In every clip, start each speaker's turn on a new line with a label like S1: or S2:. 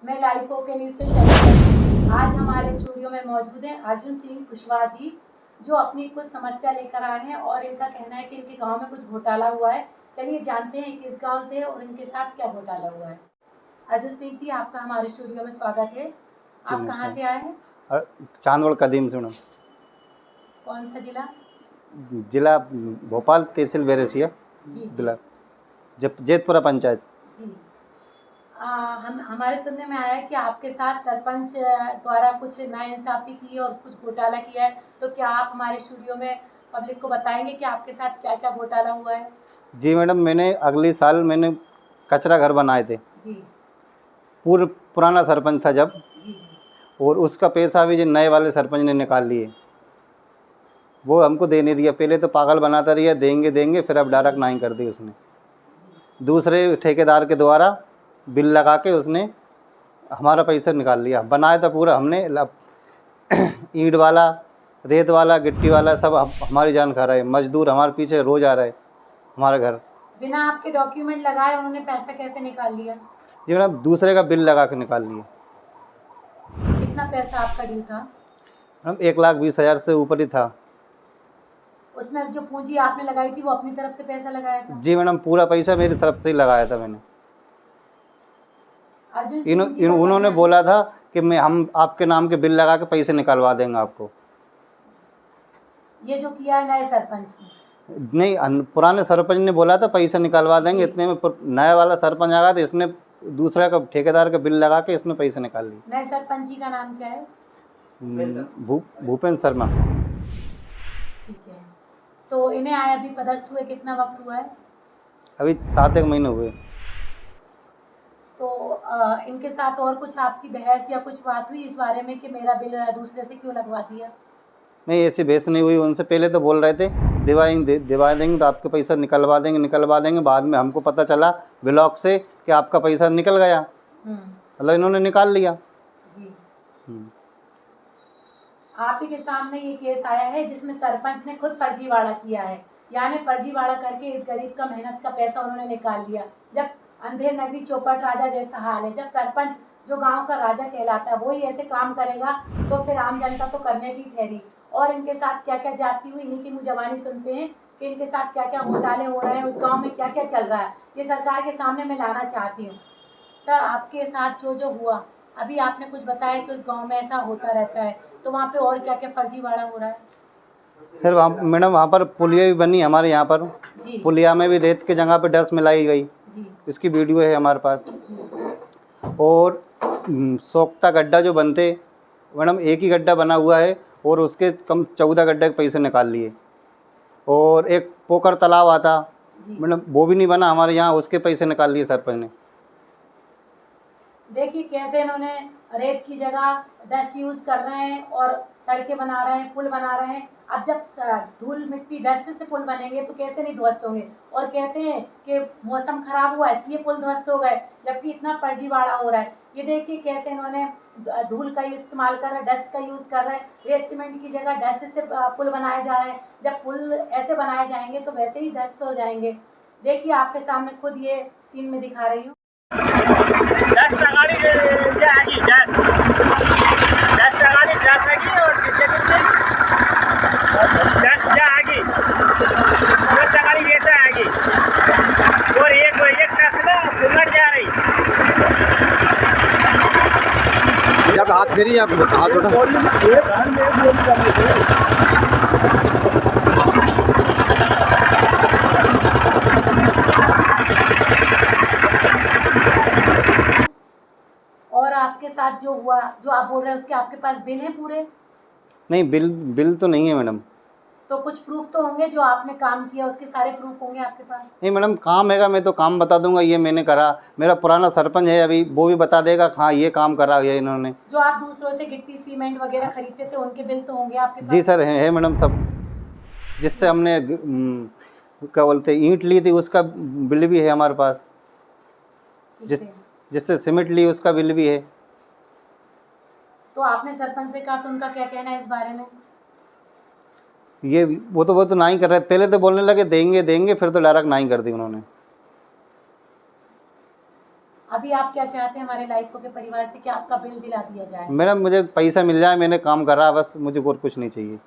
S1: मैं live okay news से शैली। आज हमारे स्टूडियो में मौजूद हैं अर्जुन सिंह कुशवाहा जी, जो अपनी कुछ समस्या लेकर आए हैं और इनका कहना है कि इनके गांव में कुछ घोटाला हुआ है। चलिए जानते हैं किस गांव से और इनके साथ क्या घोटाला हुआ है। अर्जुन सिंह जी, आपका हमारे स्टूडियो में स्वागत है। आप कहाँ से आए हैं?
S2: चांदवड़ कदीम से मैडम।
S1: कौन सा जिला?
S2: जिला भोपाल, तहसील बैरसिया, जिला जैतपुरा पंचायत।
S1: जी। हम हमारे सुनने में आया है कि आपके साथ सरपंच द्वारा कुछ नाइंसाफ़ी की है और कुछ घोटाला किया है, तो क्या आप हमारे स्टूडियो में पब्लिक को बताएंगे कि आपके साथ क्या क्या घोटाला हुआ है?
S2: जी मैडम, मैंने अगले साल कचरा घर बनाए थे।
S1: जी
S2: पुराना सरपंच था जब,
S1: जी जी।
S2: और उसका पैसा भी जो नए वाले सरपंच ने निकाल लिए, वो हमको दे नहीं दिया। पहले तो पागल बनाता रहा, देंगे देंगे, फिर अब डायरेक्ट नहीं कर दी उसने। दूसरे ठेकेदार के द्वारा बिल लगा के उसने हमारा पैसा निकाल लिया। बनाया था पूरा हमने, ईंट वाला, रेत वाला, गिट्टी वाला, सब हमारी जान खा रहा है। मजदूर हमारे पीछे रोज आ रहा है हमारे घर।
S1: बिना आपके डॉक्यूमेंट लगाए उन्होंने पैसा कैसे निकाल लिया?
S2: जी मैडम, दूसरे का बिल लगा के निकाल लिए।
S1: कितना पैसा आपका ड्यू था?
S2: मैडम 1,20,000 से ऊपर ही था।
S1: उसमें जो पूंजी आपने लगाई थी वो अपनी तरफ से पैसा लगाया था?
S2: जी मैडम, पूरा पैसा मेरी तरफ से ही लगाया था मैंने। उन्होंने बोला था कि हम आपके नाम के बिल लगा के पैसे निकलवा देंगे आपको।
S1: ये जो किया है नए सरपंच ने?
S2: नहीं, पुराने सरपंच ने बोला था पैसा निकलवा देंगे, इतने में नया वाला सरपंच आ गया तो इसने दूसरा का ठेकेदार का बिल लगा के इसने पैसे निकाल लिए।
S1: नए सरपंच जी का नाम क्या है?
S2: भूपेंद्र शर्मा।
S1: ठीक है। तो इन्हें आए अभी पदस्थ हुए कितना वक्त हुआ है?
S2: अभी 7 महीने हुए।
S1: तो इनके साथ और कुछ आपकी बहस या कुछ बात हुई इस बारे में कि मेरा बिल दूसरे से क्यों लगवा दिया?
S2: नहीं, ऐसी बहस नहीं हुई। उनसे पहले तो बोल रहे थे दिवा देंगे तो आपके पैसा निकलवा देंगे। बाद में हमको पता चला ब्लॉक से कि आपका पैसा निकल गया, मतलब इन्होंने निकाल लिया।
S1: जी। आप ही के सामने ये केस आया है जिसमें सरपंच ने खुद फर्जीवाड़ा किया है, यानी फर्जीवाड़ा करके इस गरीब का मेहनत का पैसा उन्होंने निकाल लिया। जब अंधेर नगरी चौपट राजा जैसा हाल है, जब सरपंच जो गांव का राजा कहलाता है वही ऐसे काम करेगा तो फिर आम जनता तो करने की ठहरी। और इनके साथ क्या क्या जाती हुई इन्हीं की मुंहजबानी सुनते हैं कि इनके साथ क्या क्या घोटाले हो रहे हैं, उस गाँव में क्या क्या चल रहा है, ये सरकार के सामने मैं लाना चाहती हूँ। सर, आपके साथ जो जो हुआ, अभी आपने कुछ बताया कि उस गांव में ऐसा होता रहता है, तो वहाँ पे और क्या क्या फर्जीवाड़ा हो रहा है?
S2: सर मैडम, वहाँ पर पुलिया भी बनी हमारे यहाँ पर।
S1: जी।
S2: पुलिया में भी रेत के जगह पे डस्ट मिलाई गई।
S1: जी।
S2: इसकी वीडियो है हमारे पास।
S1: जी।
S2: और सोख्ता गड्ढा जो बनते मैडम, एक ही गड्ढा बना हुआ है और उसके कम 14 गड्ढे के पैसे निकाल लिए। और एक पोखर तालाब आता मैडम, वो भी नहीं बना हमारे यहाँ, उसके पैसे निकाल लिए सरपंच ने।
S1: देखिए कैसे इन्होंने रेत की जगह डस्ट यूज़ कर रहे हैं और सड़कें बना रहे हैं, पुल बना रहे हैं। अब जब धूल मिट्टी डस्ट से पुल बनेंगे तो कैसे नहीं ध्वस्त होंगे? और कहते हैं कि मौसम खराब हुआ इसलिए पुल ध्वस्त हो गए, जबकि इतना फर्जीवाड़ा हो रहा है। ये देखिए कैसे इन्होंने धूल का इस्तेमाल कर रहे हैं, डस्ट का यूज़ कर रहे हैं। रेत सीमेंट की जगह डस्ट से पुल बनाए जा रहे हैं। जब पुल ऐसे बनाए जाएंगे तो वैसे ही ध्वस्त हो जाएंगे। देखिए आपके सामने खुद ये सीन में दिखा रही हूँ।
S3: डस्ट गाड़ी आएगी, डस्ट गाड़ी आएगी और डस्ट आएगी, डस्ट गाड़ी ये से आएगी और एक डस्ट ना उलट जा रही।
S4: जब हाथ फेरी आप हाथ उठा।
S1: और आपके साथ जो हुआ, जो आप बोल रहे हैं उसके आपके पास बिल हैं पूरे?
S2: नहीं, बिल तो नहीं है मैडम।
S1: तो कुछ प्रूफ तो होंगे, जो आपने काम किया उसके सारे प्रूफ होंगे आपके पास?
S2: नहीं मैडम, काम हैगा, मैं तो काम बता दूंगा ये मैंने करा। मेरा पुराना सरपंच है अभी, वो भी बता देगा हाँ ये काम करा है इन्होंने।
S1: जो आप दूसरों से गिट्टी सीमेंट वगैरह खरीदते थे उनके बिल तो होंगे आपके पास?
S2: जी सर, है मैडम सब। जिससे हमने क्या बोलते ईंट ली थी उसका बिल भी है हमारे पास। जिससे सीमेंट ली उसका बिल भी है।
S1: तो आपने सरपंच से कहा तो उनका क्या कहना है इस बारे में?
S2: ये वो तो ना ही कर रहे। पहले तो बोलने लगे देंगे देंगे, फिर तो डायरेक्ट ना ही कर दी उन्होंने।
S1: अभी आप क्या चाहते हैं हमारे लाइफों के परिवार से कि आपका बिल दिला दिया जाए?
S2: मैडम मुझे पैसा मिल जाए, मैंने काम करा बस, मुझे और कुछ नहीं चाहिए।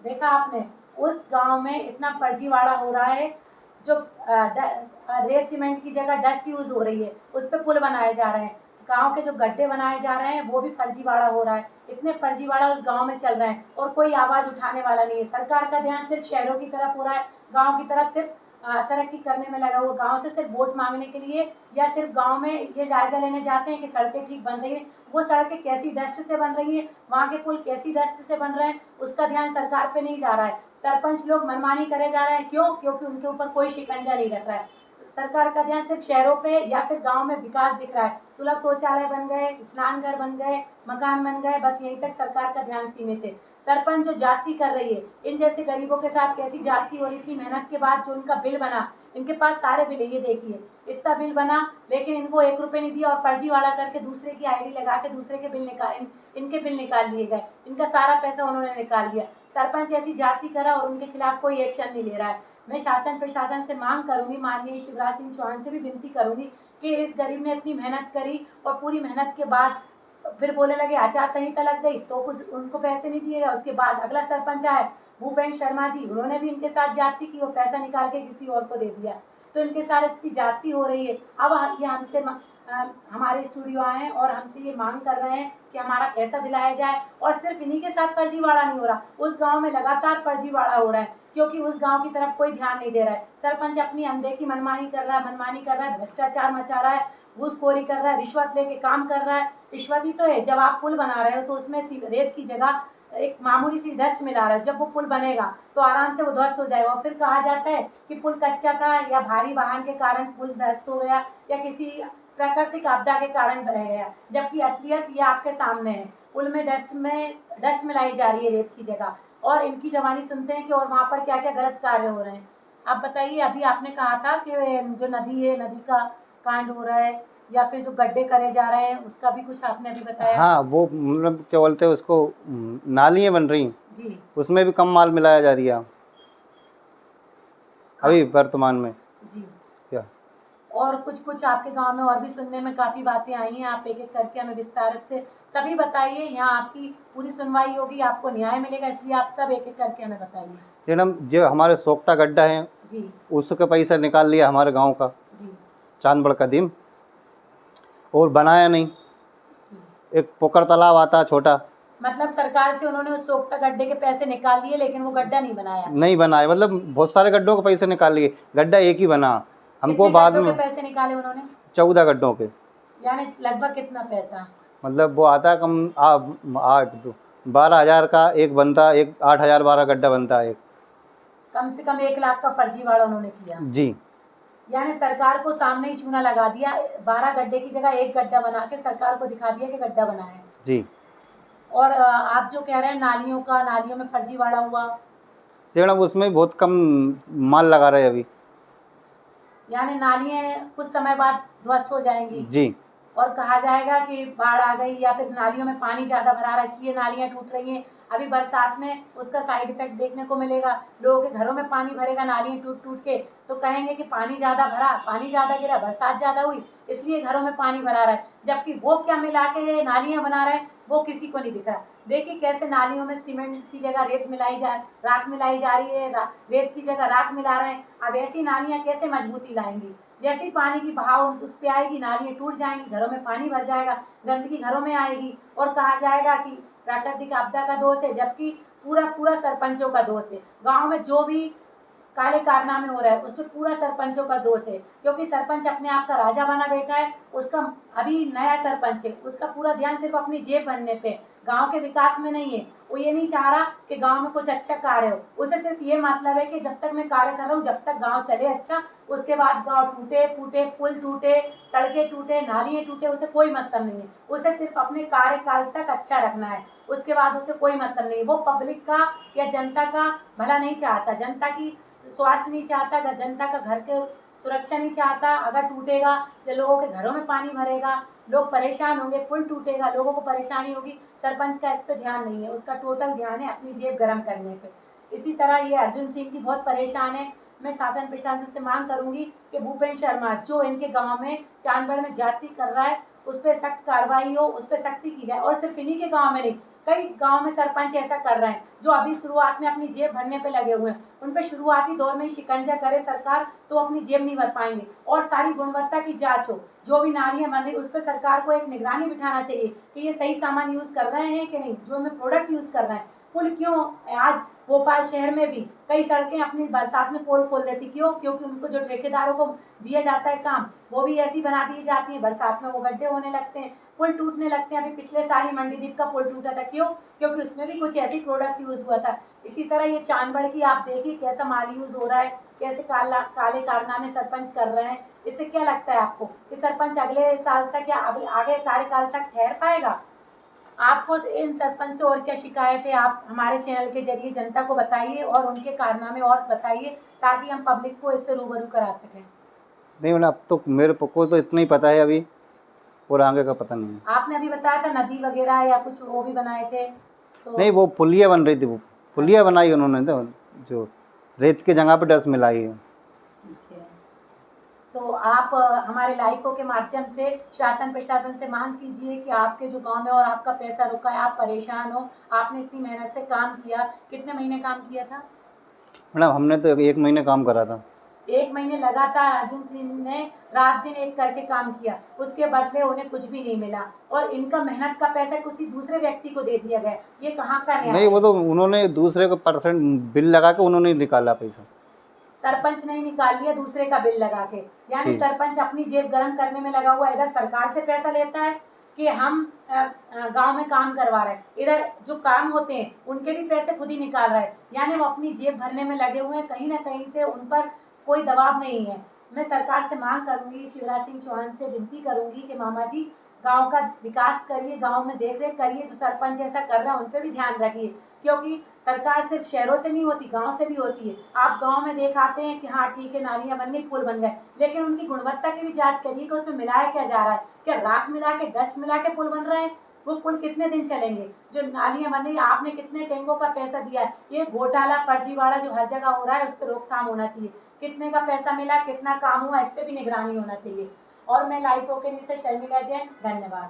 S1: देखा आपने, उस गांव में इतना फर्जीवाड़ा हो रहा है, जो रेत सीमेंट की जगह डस्ट यूज हो रही है, उस पर पुल बनाए जा रहे हैं, गांव के जो गड्ढे बनाए जा रहे हैं वो भी फर्जीवाड़ा हो रहा है। इतने फर्जीवाड़ा उस गांव में चल रहे हैं और कोई आवाज उठाने वाला नहीं है। सरकार का ध्यान सिर्फ शहरों की तरफ हो रहा है, गांव की तरफ सिर्फ तरक्की करने में लगा हुआ। गांव से सिर्फ वोट मांगने के लिए या सिर्फ गांव में ये जायजा लेने जाते हैं कि सड़कें ठीक बन रही हैं, वो सड़कें कैसी डस्ट से बन रही है, वहाँ के पुल कैसी डस्ट से बन रहे हैं, उसका ध्यान सरकार पे नहीं जा रहा है। सरपंच लोग मनमानी करे जा रहे हैं, क्यों? क्योंकि उनके ऊपर कोई शिकंजा नहीं रख रहा है। सरकार का ध्यान सिर्फ शहरों पे या फिर गांव में विकास दिख रहा है, सुलभ शौचालय बन गए, स्नान घर बन गए, मकान बन गए, बस यहीं तक सरकार का ध्यान सीमित है। सरपंच जो जाति कर रही है, इन जैसे गरीबों के साथ कैसी जाति, और इतनी मेहनत के बाद जो इनका बिल बना, इनके पास सारे बिल है, ये देखिए इतना बिल बना, लेकिन इनको 1 रुपये नहीं दिया और फर्जीवाड़ा करके दूसरे की आईडी लगा के दूसरे के बिल निकाल, इनके बिल निकाल लिए गए, इनका सारा पैसा उन्होंने निकाल लिया। सरपंच ऐसी जाति करा और उनके खिलाफ कोई एक्शन नहीं ले रहा है। मैं शासन प्रशासन से मांग करूंगी, माननीय शिवराज सिंह चौहान से भी विनती करूंगी कि इस गरीब ने इतनी मेहनत करी और पूरी मेहनत के बाद फिर बोलने लगे आचार संहिता लग गई तो कुछ उनको पैसे नहीं दिए गए। उसके बाद अगला सरपंच आए भूपेंद्र शर्मा जी, उन्होंने भी इनके साथ जाति की और पैसा निकाल के किसी और को दे दिया। तो इनके साथ इतनी जाति हो रही है। अब ये हमसे हमारे स्टूडियो आए हैं और हमसे ये मांग कर रहे हैं कि हमारा पैसा दिलाया जाए। और सिर्फ इन्हीं के साथ फर्जीवाड़ा नहीं हो रहा, उस गांव में लगातार फर्जीवाड़ा हो रहा है, क्योंकि उस गांव की तरफ कोई ध्यान नहीं दे रहा है। सरपंच अपनी अनदेखी मनमानी कर रहा है, भ्रष्टाचार मचा रहा है, घूसखोरी कर रहा है, रिश्वत लेके काम कर रहा है। रिश्वत ही तो है, जब आप पुल बना रहे हो तो उसमें रेत की जगह एक मामूली सी डस्ट मिला रहा है, जब वो पुल बनेगा तो आराम से वो ध्वस्त हो जाएगा। और फिर कहा जाता है कि पुल कच्चा था या भारी वाहन के कारण पुल ध्वस्त हो गया या किसी प्राकृतिक आपदा के कारण बह गया, जबकि असलियत ये आपके सामने है। पुल में डस्ट मिलाई जा रही है रेत की जगह, और इनकी जवानी सुनते हैं कि और वहाँ पर क्या क्या गलत कार्य हो रहे हैं। आप बताइए, अभी आपने कहा था कि जो नदी है, नदी का कांड हो रहा है या फिर जो गड्ढे करे जा रहे हैं, उसका भी कुछ आपने अभी बताया।
S2: हाँ, वो मतलब क्या बोलते हैं उसको, नालियाँ बन रही
S1: जी,
S2: उसमें भी कम माल मिलाया जा रही है अभी वर्तमान में।
S1: जी।
S2: क्या
S1: और कुछ आपके गांव में और भी सुनने में काफ़ी बातें आई हैं, आप एक एक करके हमें विस्तार से सभी बताइए। यहाँ आपकी पूरी सुनवाई होगी, आपको न्याय मिलेगा, इसलिए आप सब एक एक करके हमें बताइए।
S2: मैडम, जो हमारे सोख्ता गड्ढा है
S1: जी,
S2: उसका पैसा निकाल लिया हमारे गांव का
S1: जी,
S2: चांदबड़ कदीम, और बनाया नहीं।
S1: जी।
S2: एक पोखर तालाब आता छोटा,
S1: मतलब सरकार से उन्होंने उस सोख्ता गड्ढे के पैसे निकाल लिए, लेकिन वो गड्ढा नहीं बनाया।
S2: नहीं बनाया, मतलब बहुत सारे गड्ढों के पैसे निकाल लिए, गड्ढा एक ही बना। हमको
S1: कितने
S2: बाद
S1: गड्ढों
S2: में
S1: के पैसे निकाले उन्होंने?
S2: 14 गड्ढों के,
S1: यानी लगभग कितना पैसा?
S2: मतलब वो आता है कम 12,000 का एक बनता, एक 8,000 12 गड्ढा बनता है एक।
S1: कम से कम 1 लाख का फर्जीवाड़ा उन्होंने किया।
S2: जी,
S1: यानी सरकार को सामने ही चूना लगा दिया, 12 गड्ढे की जगह 1 गड्ढा बना के सरकार को दिखा दिया कि गड्ढा बना है।
S2: जी।
S1: और आप जो कह रहे हैं नालियों में फर्जीवाड़ा हुआ,
S2: मैडम उसमें बहुत कम माल लगा रहे हैं अभी।
S1: यानी नालियाँ कुछ समय बाद ध्वस्त हो जाएंगी।
S2: जी,
S1: और कहा जाएगा कि बाढ़ आ गई या फिर नालियों में पानी ज़्यादा भरा रहा है इसलिए नालियाँ टूट रही हैं। अभी बरसात में उसका साइड इफेक्ट देखने को मिलेगा, लोगों के घरों में पानी भरेगा नालियाँ टूट टूट के, तो कहेंगे कि पानी ज़्यादा भरा, पानी ज़्यादा गिरा, बरसात ज़्यादा हुई इसलिए घरों में पानी भरा रहा है। जबकि वो क्या मिला के ये नालियाँ बना रहे हैं वो किसी को नहीं दिख रहा। देखिए कैसे नालियों में सीमेंट की जगह राख मिलाई जा रही है, रेत की जगह राख मिला रहे हैं। अब ऐसी नालियाँ कैसे मजबूती लाएंगी? जैसे ही पानी की बहाव उस पर आएगी, नालियाँ टूट जाएंगी, घरों में पानी भर जाएगा, गंदगी घरों में आएगी और कहा जाएगा कि प्राकृतिक आपदा का दोष है, जबकि पूरा सरपंचों का दोष है। गांव में जो भी काले कारनामे हो रहा है उसमें पूरा सरपंचों का दोष है, क्योंकि सरपंच अपने आप का राजा बना बैठा है। उसका अभी नया सरपंच है, उसका पूरा ध्यान सिर्फ अपनी जेब भरने पे, गांव के विकास में नहीं है। वो ये नहीं चाह रहा कि गांव में कुछ अच्छा कार्य हो, उसे सिर्फ ये मतलब है कि जब तक मैं कार्य कर रहा हूँ, जब तक गांव चले अच्छा, उसके बाद गांव टूटे फूटे, पुल टूटे, सड़कें टूटे, नालियाँ टूटे, उसे कोई मतलब नहीं है। उसे सिर्फ अपने कार्यकाल तक अच्छा रखना है, उसके बाद उसे कोई मतलब नहीं। वो पब्लिक का या जनता का भला नहीं चाहता, जनता की स्वास्थ्य नहीं चाहता, जनता का घर के सुरक्षा नहीं चाहता। अगर टूटेगा तो लोगों के घरों में पानी भरेगा, लोग परेशान होंगे, पुल टूटेगा, लोगों को परेशानी होगी। सरपंच का इस पर ध्यान नहीं है, उसका टोटल ध्यान है अपनी जेब गर्म करने पे। इसी तरह ये अर्जुन सिंह जी बहुत परेशान है, मैं शासन प्रशासन से मांग करूंगी कि भूपेंद्र शर्मा जो इनके गांव में चांदबड़ में जाति कर रहा है उस पर सख्त कार्रवाई हो, उस पर सख्ती की जाए। और सिर्फ इन्हीं के गांव में नहीं, कई गांव में सरपंच ऐसा कर रहे हैं जो अभी शुरुआत में अपनी जेब भरने पे लगे हुए हैं। उन पर शुरुआती दौर में ही शिकंजा करे सरकार तो अपनी जेब नहीं भर पाएंगे। और सारी गुणवत्ता की जांच हो, जो भी नालियां बन रही उस पर सरकार को एक निगरानी बिठाना चाहिए कि ये सही सामान यूज कर रहे हैं कि नहीं, जो हमें प्रोडक्ट यूज कर रहे हैं। पुल क्यों आज भोपाल शहर में भी कई सड़कें अपनी बरसात में पोल खोल देती, क्यों? क्योंकि उनको जो ठेकेदारों को दिया जाता है काम वो भी ऐसी बना दी जाती है, बरसात में वो गड्ढे होने लगते हैं, पुल टूटने लगते हैं। अभी पिछले साल ही मंडीदीप का पुल टूटा था, क्यों? क्योंकि उसमें भी कुछ ऐसी प्रोडक्ट यूज हुआ था। इसी तरह ये चांदबड़ की आप देखिए कैसा माल यूज हो रहा है, कैसे काले कारनामे सरपंच कर रहे हैं। इससे क्या लगता है आपको कि सरपंच अगले साल तक या आगे कार्यकाल तक ठहर पाएगा? आपको इन सरपंच से और क्या शिकायत है, आप हमारे चैनल के जरिए जनता को बताइए और उनके कारनामे और बताइए ताकि हम पब्लिक को इससे रूबरू करा सकें।
S2: नहीं मैंने अब तो मेरे को तो इतना ही पता है अभी, और आगे का पता नहीं है।
S1: आपने अभी बताया था नदी वगैरह या कुछ वो भी बनाए थे तो
S2: नहीं, वो पुलिया बन रही थी, वो पुलिया बनाई उन्होंने तो, जो रेत की जगह पर डस्ट मिलाई है।
S1: ठीक है। तो आप हमारे लाइवों के माध्यम से शासन प्रशासन से मांग कीजिए कि आपके जो गांव में और आपका पैसा रुका है, आप परेशान हो, आपने इतनी मेहनत से काम किया। कितने महीने काम किया था?
S2: मैडम हमने तो 1 महीने काम करा था।
S1: 1 महीने लगातार अर्जुन सिंह ने रात दिन एक करके काम किया, उसके बदले उन्हें कुछ भी नहीं मिला और इनका मेहनत का पैसा किसी दूसरे व्यक्ति को दे दिया गया। ये कहाँ का न्याय
S2: नहीं, वो तो उन्होंने दूसरे को % बिल लगा के उन्होंने निकाला पैसा।
S1: सरपंच नहीं निकाल लिया, दूसरे का बिल लगा के, यानी
S2: जी।
S1: सरपंच अपनी जेब गर्म करने में लगा हुआ है। इधर सरकार से पैसा लेता है कि हम गांव में काम करवा रहे हैं, इधर जो काम होते हैं उनके भी पैसे खुद ही निकाल रहा है, यानी वो अपनी जेब भरने में लगे हुए हैं। कहीं ना कहीं से उन पर कोई दबाव नहीं है। मैं सरकार से मांग करूंगी, शिवराज सिंह चौहान से विनती करूंगी कि मामा जी गांव का विकास करिए, गांव में देख रेख करिए, जो सरपंच ऐसा कर रहा है उन पर भी ध्यान रखिए, क्योंकि सरकार सिर्फ शहरों से नहीं होती, गांव से भी होती है। आप गांव में देख आते हैं कि हाँ ठीक है नालियां बन गई, पुल बन गए, लेकिन उनकी गुणवत्ता की भी जांच करिए कि उसमें मिलाया क्या जा रहा है। क्या राख मिला के, डस्ट मिला के पुल बन रहे हैं? वो पुल कितने दिन चलेंगे? जो नालियां बन रही है, आपने कितने टेंगों का पैसा दिया है? ये घोटाला फर्जीवाड़ा जो हर जगह हो रहा है उस पर रोकथाम होना चाहिए। कितने का पैसा मिला, कितना काम हुआ, इस पर भी निगरानी होना चाहिए। और मैं लाइव ओके न्यूज़ से शर्मिला जैन, धन्यवाद।